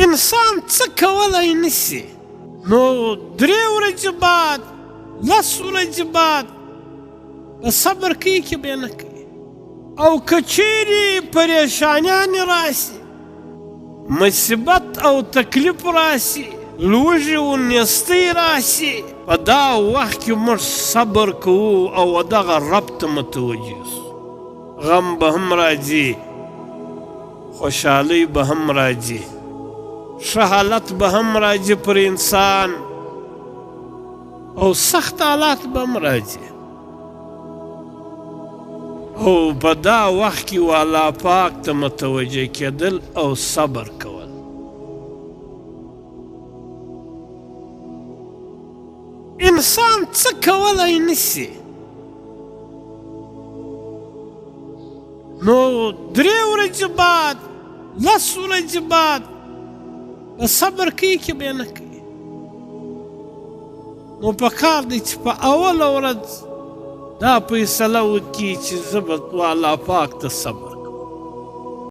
انسان څه کولی نشي، نو 3 ورځې بعد 10 ورځې بعد په صبر کوي که بیا نه کوي. او که چیرې پریشانیانې راشي، مصیبت او تکلیف راشي، لوږې و نیستۍ راشي، په دا وخت کې موږ صبر کوو او دغه رب ته متوجه سو. غم به هم راځي، خوشحالۍ به هم راځي، ښه حالت به هم راځي پر انسان، او سخت حالات به هم راځي. او په دا وخت کې الله پاک ته متوجه کېدل او صبر کول. انسان څه کولی نشي، نو 3 ورځې بعد 10 ورځې بعد په صبر کوي که بیا نه کوي. نو پکار دی چې په اوله ورځ دا فیصله وکړي چې زه به الله پاک ته صبر